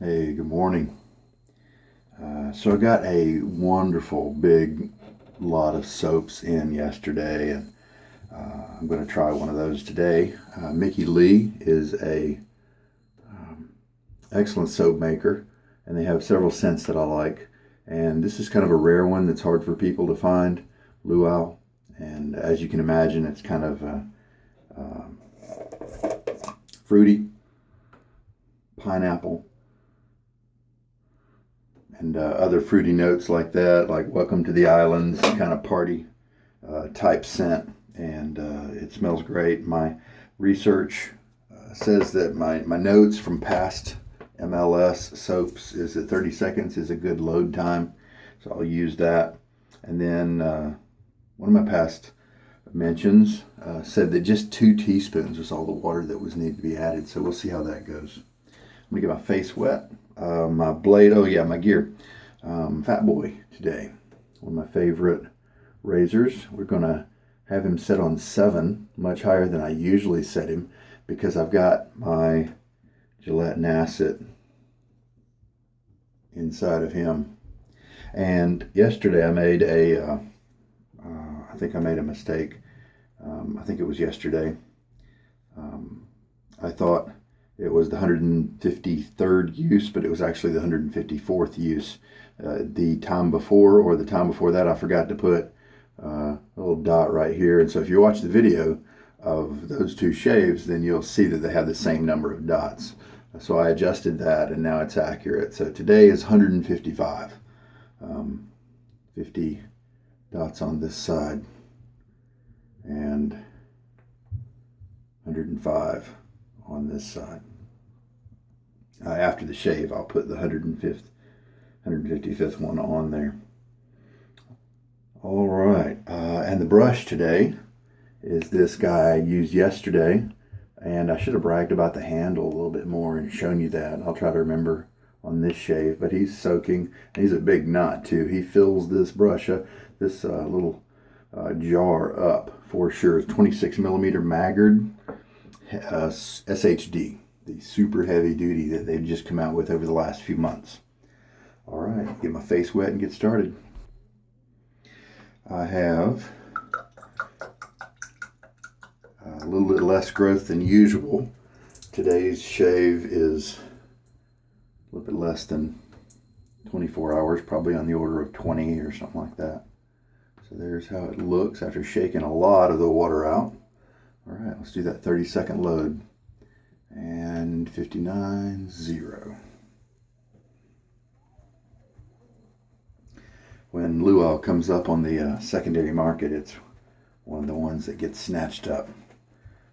Hey, good morning. So I got a wonderful big lot of soaps in yesterday, and I'm going to try one of those today. Mickey Lee is a excellent soap maker, and they have several scents that I like. And this is kind of a rare one that's hard for people to find, luau. And as you can imagine, it's kind of fruity, pineapple, and other fruity notes like that, like Welcome to the Islands, kind of party type scent. And it smells great. My research says that my notes from past MLS soaps is that 30 seconds is a good load time. So I'll use that. And then one of my past mentions said that just 2 teaspoons was all the water that was needed to be added. So we'll see how that goes. I'm gonna get my face wet. My blade, oh yeah, my gear. Fat Boy today, one of my favorite razors. We're gonna have him set on 7, much higher than I usually set him, because I've got my Gillette Nacet inside of him. And yesterday I made I think I made a mistake. I think it was yesterday. I thought it was the 153rd use, but it was actually the 154th use. The time before, or the time before that, I forgot to put a little dot right here. And so if you watch the video of those 2 shaves, then you'll see that they have the same number of dots. So I adjusted that, and now it's accurate. So today is 155. 50 dots on this side, and 105 on this side. After the shave, I'll put the 155th one on there. All right, and the brush today is this guy I used yesterday, and I should have bragged about the handle a little bit more and shown you that. I'll try to remember on this shave, but he's soaking, and he's a big knot too. He fills this brush up, this little jar up for sure. 26 millimeter Maggard SHD, the super heavy duty that they've just come out with over the last few months. All right, get my face wet and get started. I have a little bit less growth than usual. Today's shave is a little bit less than 24 hours, probably on the order of 20 or something like that. So there's how it looks after shaking a lot of the water out. All right, let's do that 30-second load. And 59.0. When luau comes up on the secondary market, it's one of the ones that gets snatched up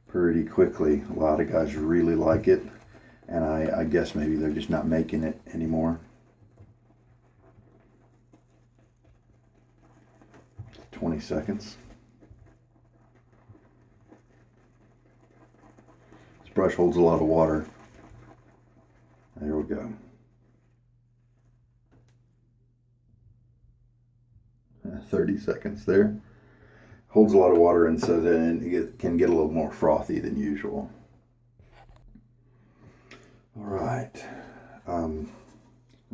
pretty quickly. A lot of guys really like it, and I guess maybe they're just not making it anymore. 20 seconds. This brush holds a lot of water. There we go. 30 seconds there. Holds a lot of water, and so then it can get a little more frothy than usual. All right. I'll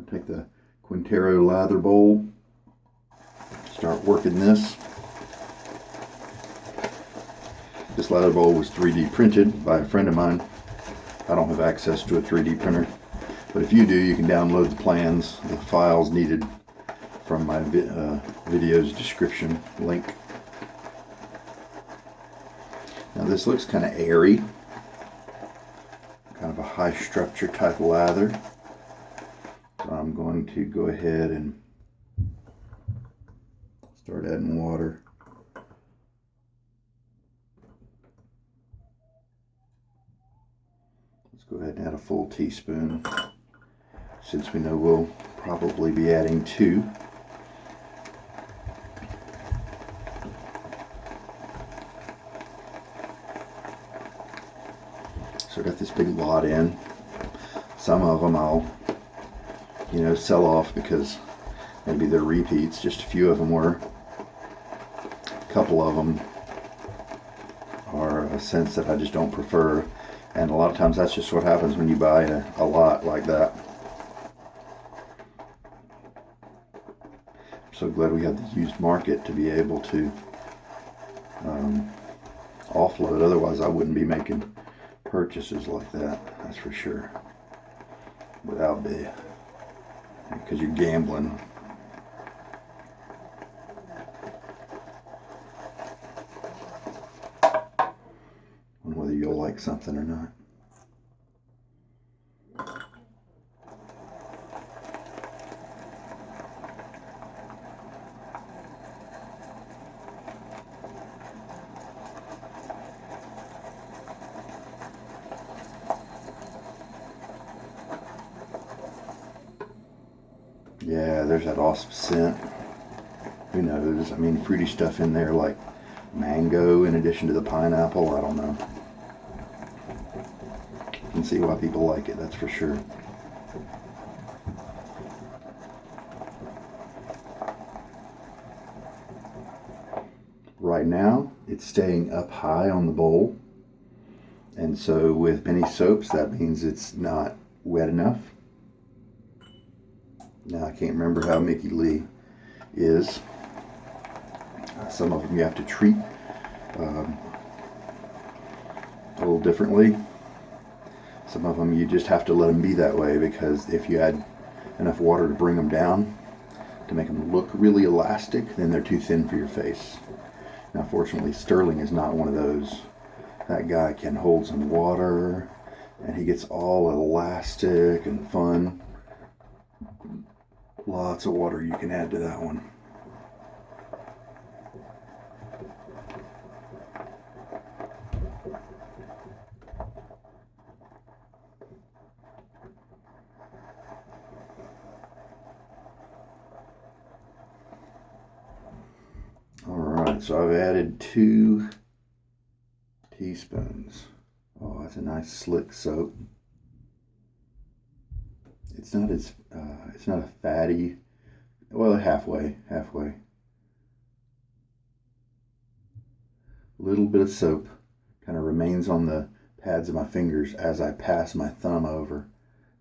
take the Quintero lather bowl. Start working this. This lather bowl was 3D printed by a friend of mine. I don't have access to a 3D printer, but if you do, you can download the plans, the files needed from my video's description link. Now this looks kind of airy, kind of a high structure type lather. So I'm going to go ahead and start adding water. Let's go ahead and add a full teaspoon, since we know we'll probably be adding 2. So I got this big lot in. Some of them I'll, sell off because maybe they're repeats. Just a few of them were. A couple of them are a scent that I just don't prefer. And a lot of times that's just what happens when you buy a lot like that. so glad we have the used market to be able to offload. Otherwise, I wouldn't be making purchases like that. That's for sure. Without the, because you're gambling. On whether you'll like something or not. Yeah, there's that awesome scent. Who knows? I mean, fruity stuff in there like mango in addition to the pineapple. I don't know. You can see why people like it, that's for sure. Right now, it's staying up high on the bowl. And so with many soaps, that means it's not wet enough. Now, I can't remember how Mickey Lee is. Some of them you have to treat a little differently. Some of them you just have to let them be that way, because if you add enough water to bring them down, to make them look really elastic, then they're too thin for your face. Now, fortunately, Stirling is not one of those. That guy can hold some water, and he gets all elastic and fun. Lots of water you can add to that one. All right, so I've added 2 teaspoons. Oh, that's a nice slick soap. It's not as, it's not a fatty, well, halfway. A little bit of soap kind of remains on the pads of my fingers as I pass my thumb over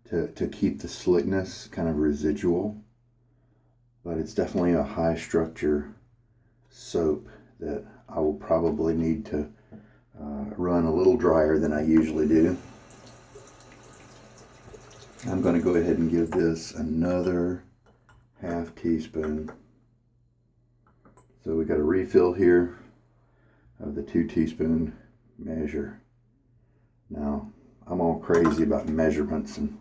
to keep the slickness kind of residual. But it's definitely a high structure soap that I will probably need to run a little drier than I usually do. I'm going to go ahead and give this another ½ teaspoon. So we got a refill here of the 2 teaspoon measure. Now, I'm all crazy about measurements, and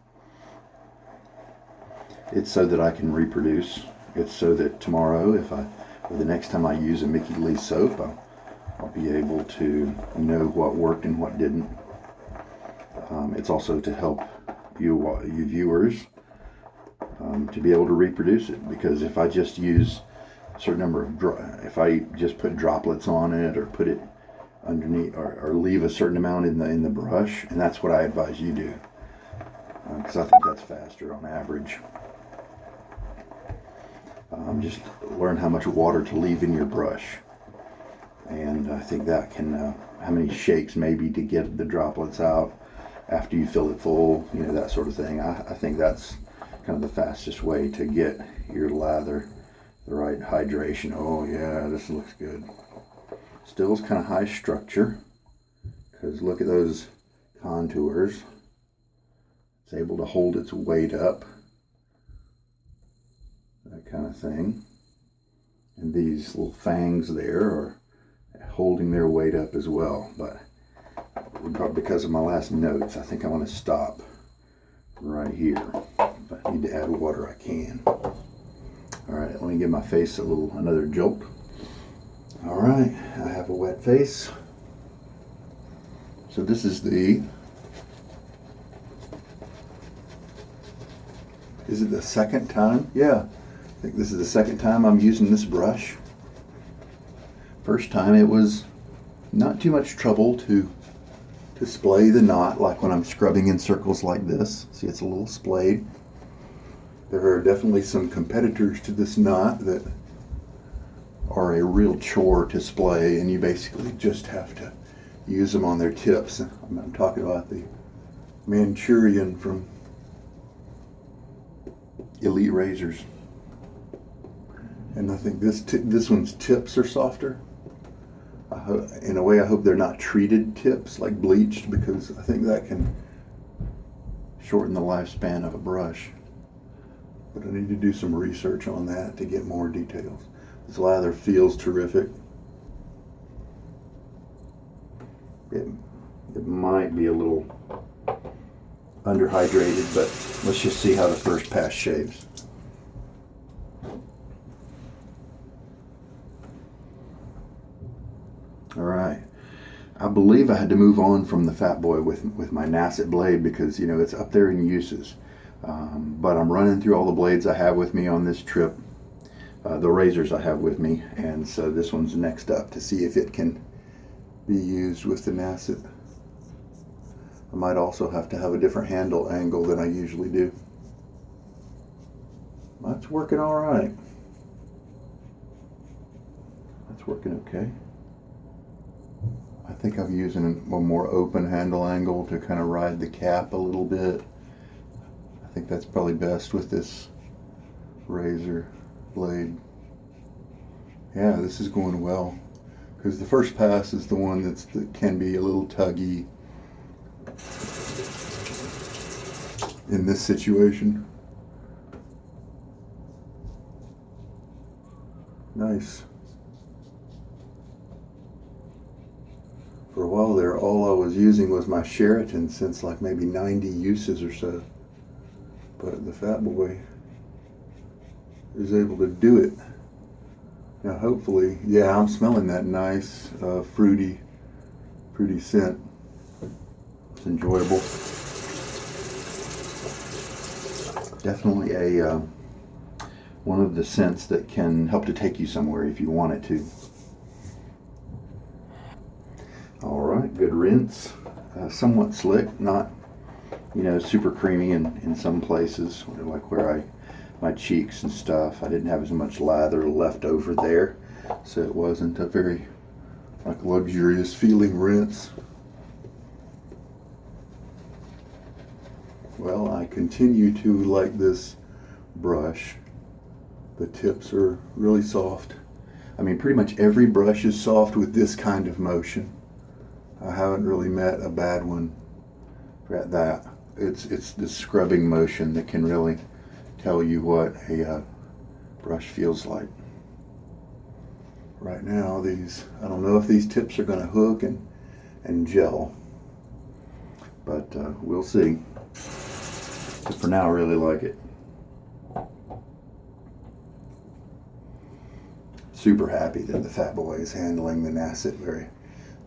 it's so that I can reproduce. It's so that tomorrow, or the next time I use a Mickey Lee soap, I'll be able to know what worked and what didn't. It's also to help you viewers to be able to reproduce it, because if I just use a certain number of if I just put droplets on it, or put it underneath, or leave a certain amount in the brush, and that's what I advise you do, because I think that's faster on average. Just learn how much water to leave in your brush, and I think that can how many shakes maybe to get the droplets out after you fill it full, you know, that sort of thing. I think that's kind of the fastest way to get your lather the right hydration. Oh yeah, this looks good. Still is kind of high structure, because look at those contours. It's able to hold its weight up, that kind of thing. And these little fangs there are holding their weight up as well. But because of my last notes, I think I want to stop right here. If I need to add water, I can. All right, let me give my face another jolt. All right, I have a wet face. So this is is it the second time? Yeah, I think this is the second time I'm using this brush. First time it was not too much trouble to splay the knot, like when I'm scrubbing in circles like this. See, it's a little splayed. There are definitely some competitors to this knot that are a real chore to splay, and you basically just have to use them on their tips. I'm talking about the Manchurian from Elite Razors. And I think this one's tips are softer. In a way, I hope they're not treated tips, like bleached, because I think that can shorten the lifespan of a brush. But I need to do some research on that to get more details. This lather feels terrific. It might be a little underhydrated, but let's just see how the first pass shaves. All right. I believe I had to move on from the Fat Boy with my Nacet blade because, you know, it's up there in uses. But I'm running through all the blades I have with me on this trip, the razors I have with me, and so this one's next up to see if it can be used with the Nacet. I might also have to have a different handle angle than I usually do. That's working all right. That's working okay. I think I'm using a more open handle angle to kind of ride the cap a little bit. I think that's probably best with this razor blade. Yeah, this is going well. Because the first pass is the one that can be a little tuggy in this situation. Nice. For a while there, all I was using was my Sheraton since like maybe 90 uses or so. But the Fat Boy is able to do it. Now hopefully, yeah, I'm smelling that nice fruity scent. It's enjoyable. Definitely a one of the scents that can help to take you somewhere if you want it to. All right, good rinse. Somewhat slick, not, you know, super creamy in some places, like where my cheeks and stuff. I didn't have as much lather left over there, so it wasn't a very like luxurious feeling rinse. Well, I continue to like this brush. The tips are really soft. I mean, pretty much every brush is soft with this kind of motion. I haven't really met a bad one at that. It's the scrubbing motion that can really tell you what a brush feels like. Right now, I don't know if these tips are going to hook and gel, but we'll see. But for now, I really like it. Super happy that the Fat Boy is handling the Nacet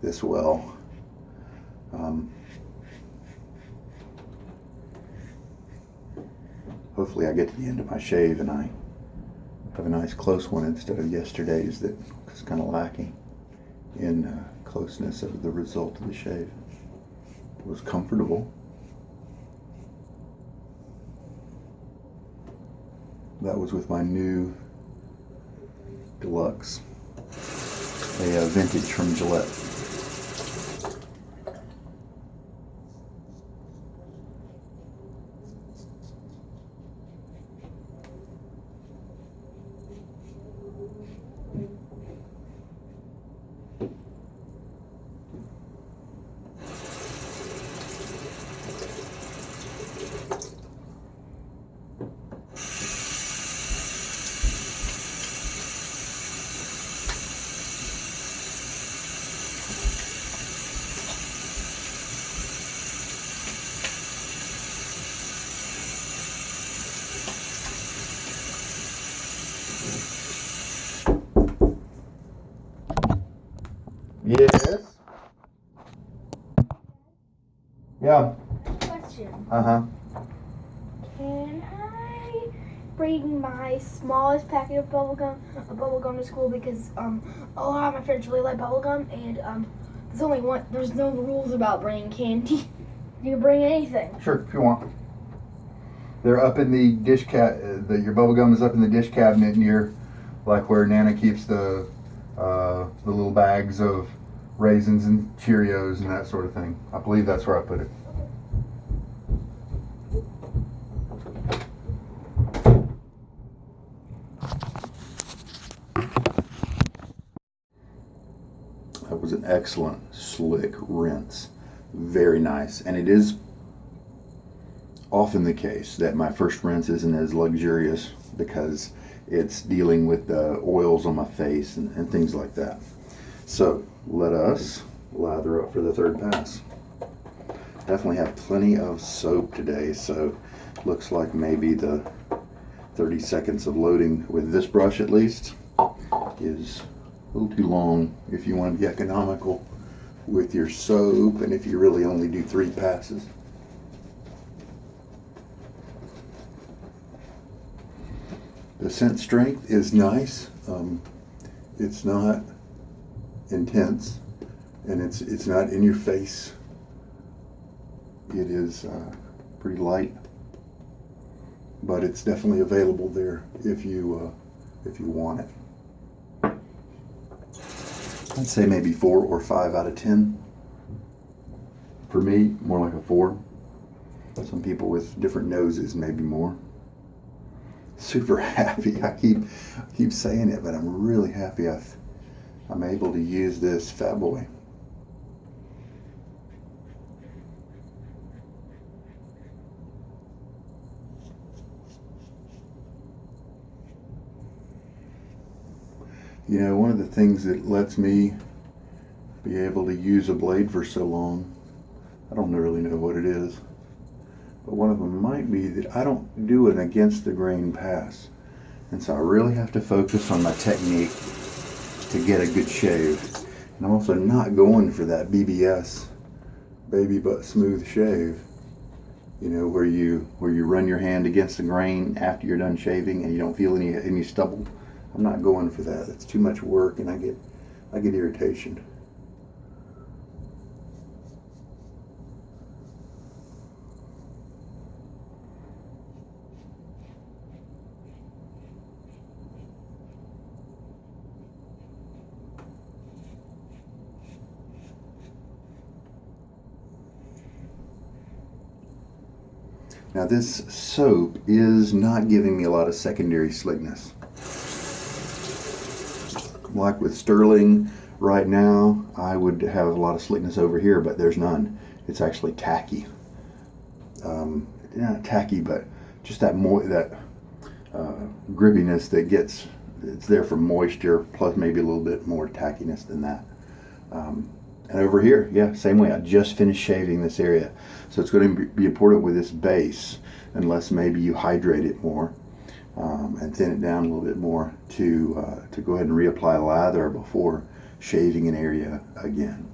this well. Hopefully I get to the end of my shave and I have a nice close one instead of yesterday's that was kind of lacking in closeness of the result of the shave. It was comfortable. That was with my new Deluxe, a vintage from Gillette. Yes. Yeah. Question. Uh-huh. Can I bring my smallest packet of bubble gum to school because a lot of my friends really like bubble gum and there's no rules about bringing candy. You can bring anything. Sure, if you want. They're up in the dish your bubble gum is up in the dish cabinet near, like where Nana keeps the little bags of raisins and Cheerios and that sort of thing. I believe that's where I put it. was an excellent, slick rinse. Very nice. And it is often the case that my first rinse isn't as luxurious because it's dealing with the oils on my face and things like that. So let us lather up for the third pass. Definitely have plenty of soap today, so looks like maybe the 30 seconds of loading with this brush at least is a little too long if you want to be economical with your soap and if you really only do 3 passes. The scent strength is nice. It's not intense and it's not in your face. It is pretty light, but it's definitely available there if you want it. I'd say maybe 4 or 5 out of 10. For me, more like a 4. Some people with different noses, maybe more. Super happy. I keep saying it, but I'm really happy I'm able to use this fat boy. You know, one of the things that lets me be able to use a blade for so long, I don't really know what it is, but one of them might be that I don't do an against the grain pass. And so I really have to focus on my technique to get a good shave. And I'm also not going for that BBS, baby butt smooth shave, you know, where you run your hand against the grain after you're done shaving and you don't feel any stubble. I'm not going for that. It's too much work and I get irritation. Now this soap is not giving me a lot of secondary slickness. Like with Stirling right now, I would have a lot of slickness over here, but there's none. It's actually tacky. Not tacky, but just that grippiness that it's there from moisture, plus maybe a little bit more tackiness than that. And over here, yeah, same way. I just finished shaving this area. So it's going to be important with this base, unless maybe you hydrate it more. And thin it down a little bit more to go ahead and reapply lather before shaving an area again.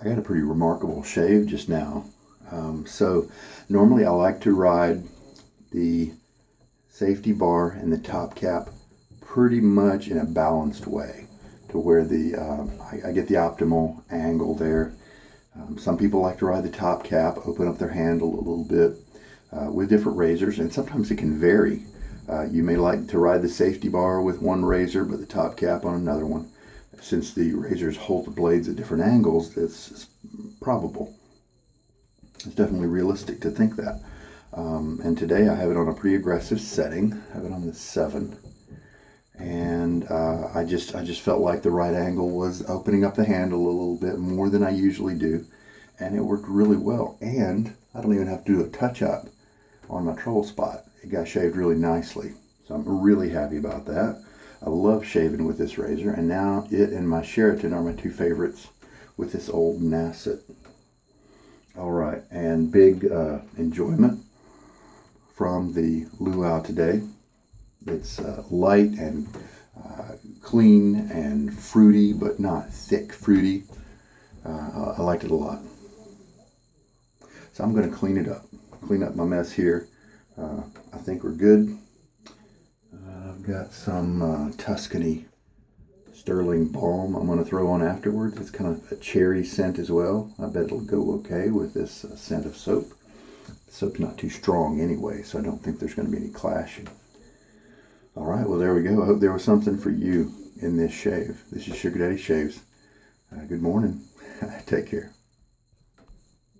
I got a pretty remarkable shave just now. So normally I like to ride the safety bar and the top cap pretty much in a balanced way to where I get the optimal angle there. Some people like to ride the top cap, open up their handle a little bit. With different razors, and sometimes it can vary. You may like to ride the safety bar with one razor but the top cap on another one. Since the razors hold the blades at different angles, it's probable. It's definitely realistic to think that. And today I have it on a pretty aggressive setting. I have it on the 7. And I just felt like the right angle was opening up the handle a little bit more than I usually do. And it worked really well. And I don't even have to do a touch-up on my troll spot. It got shaved really nicely. So I'm really happy about that. I love shaving with this razor, and now it and my Sheraton are my 2 favorites with this old Nacet. All right, and big enjoyment from the luau today. It's light and clean and fruity, but not thick fruity. I liked it a lot. So I'm going to clean up my mess here. I think we're good. I've got some Tuscany Stirling balm I'm going to throw on afterwards. It's kind of a cherry scent as well. I bet it'll go okay with this scent of soap. The soap's not too strong anyway, so I don't think there's going to be any clashing. All right, well, there we go. I hope there was something for you in this shave. This is Sugar Daddy Shaves. Good morning. Take care.